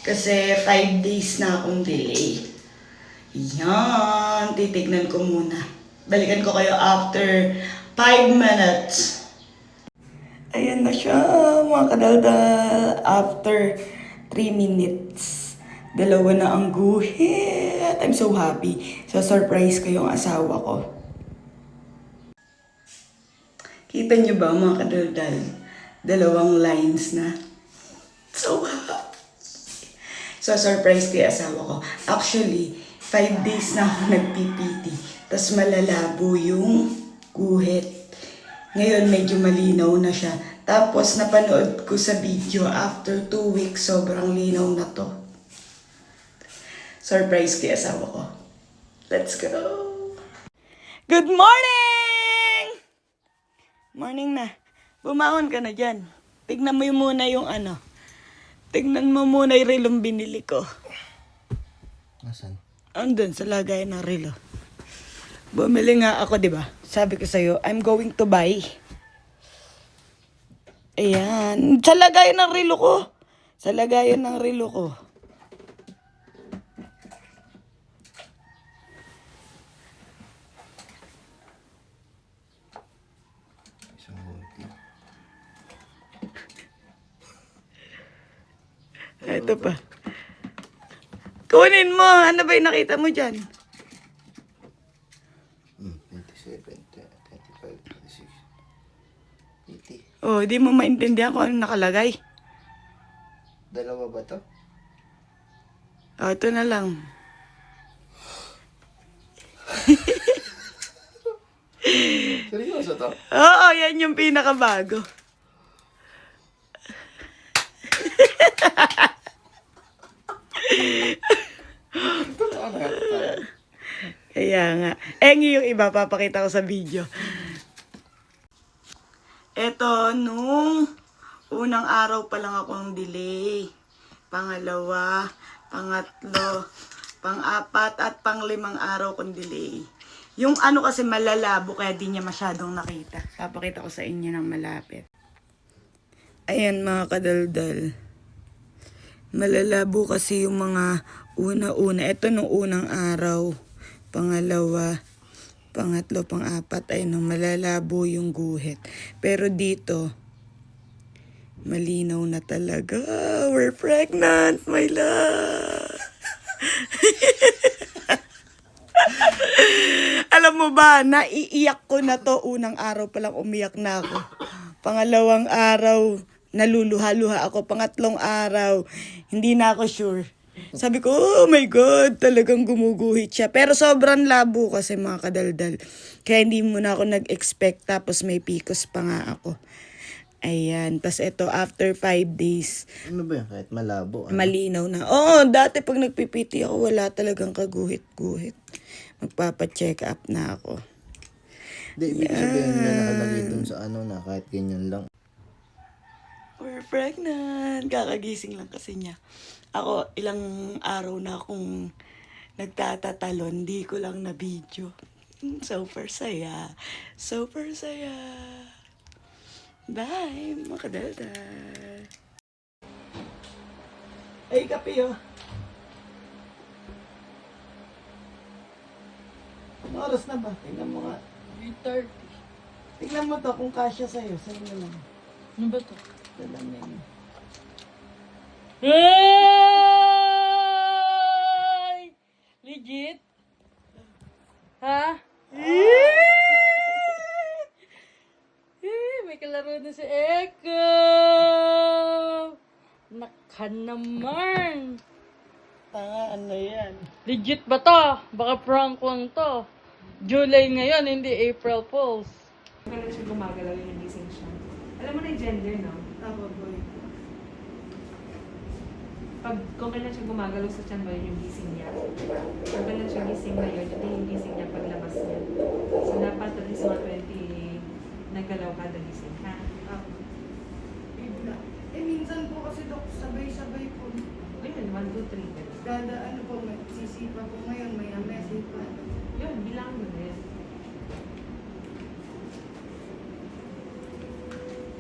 Kasi 5 days na akong delay. Yan, titignan ko muna. Balikan ko kayo after 5 minutes. Ayan na siya, mga kadaldal. After 3 minutes. Dalawa na ang guhit. I'm so happy. So, surprise ko yung asawa ko. Kita niyo ba, mga kadaldal? Dalawang lines na. So happy. So, surprise ko yung asawa ko. Actually, 5 days na ako nagpipiti. Tapos malalabo yung guhit. Ngayon, medyo malinaw na siya. Tapos, napanood ko sa video, after 2 weeks, sobrang linaw na to. Surprise ko yung asawa ko. Let's go! Good morning! Morning na. Bumangon ka na dyan. Tignan mo muna yung ano. Tignan mo muna yung relong binili ko. Nasaan? Andun, sa lagay ng relo. Bumili nga ako, di ba? Sabi ko sa'yo, I'm going to buy. Ayan. Sa lagayan ng relo ko. Sa lagayan ng relo ko. Isang bulit lang. Ito pa. Kunin mo. Ano ba yung nakita mo dyan? 27, 25, 26, 80. Oh, di mo maintindihan kung ano nakalagay. Dalawa ba to? Oh, ito na lang. Seryoso to? Oo, yan yung pinakabago. Totoo na. Kaya nga. Yung iba, papakita ko sa video. Eto, nung unang araw pa lang akong delay. Pangalawa, pangatlo, pang-apat, at pang-limang araw kong delay. Yung ano kasi malalabo, kaya di niya masyadong nakita. Papakita ko sa inyo ng malapit. Ayan mga kadaldal. Malalabo kasi yung mga una-una. Ito nung unang araw. Pangalawa, pangatlo, pang-apat. Ay no, malalabo yung guhit. Pero dito, malinaw na talaga. We're pregnant, my love. Alam mo ba, naiiyak ko na to. Unang araw pa lang umiyak na ako. Pangalawang araw, naluluha-luha ako. Pangatlong araw, hindi na ako sure. Sabi ko, oh my God, talagang gumuguhit siya. Pero sobrang labo kasi mga kadaldal. Kaya hindi muna ako nag-expect. Tapos may PCOS pa nga ako. Ayan. Tapos ito, after 5 days. Ano ba yan? Kahit malabo. Ano? Malinaw na. Oo, dati pag nagpipiti ako, wala talagang kaguhit-guhit. Magpapacheck up na ako. Hindi, ibig sabihin na nakalagay dun sa ano na kahit ganyan lang. We're pregnant. Kakagising lang kasi niya. Ako, ilang araw na akong nagtatatalon. Di ko lang na video. Super saya. Super saya. Bye, mga kadalda. Ay, kape oh. Anong oras na ba? Tingnan mo nga. 3:30. Tingnan mo to kung kasya sa'yo. Sa'yo na lang. Ano ba to? Dalang yan. Hey! Legit? Ha? May kalaro na si Eko! Naka naman! Tanga, ano yan? Legit ba to? Baka prank lang to. July ngayon, hindi April Fools. Kailan siya gumagalaw yung nagising siya. Alam mo na yung gender, no? Tama, boy. Kung kailan siya gumagalaw sa tiyan mo, yun yung gising niya. Kung kailan siya gising na yun, ito yung gising niya paglabas niya. So, dapat at least mga 20 naggalaw kada gising, ha? Bigla. Minsan po kasi dok, sabay-sabay po. Ayun, 1, 2, 3. Dada, ano po, sisipa po ngayon, may message pa. Yun, bilang mo din.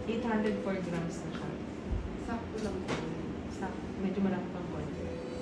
804 grams na siya. Sakto lang po.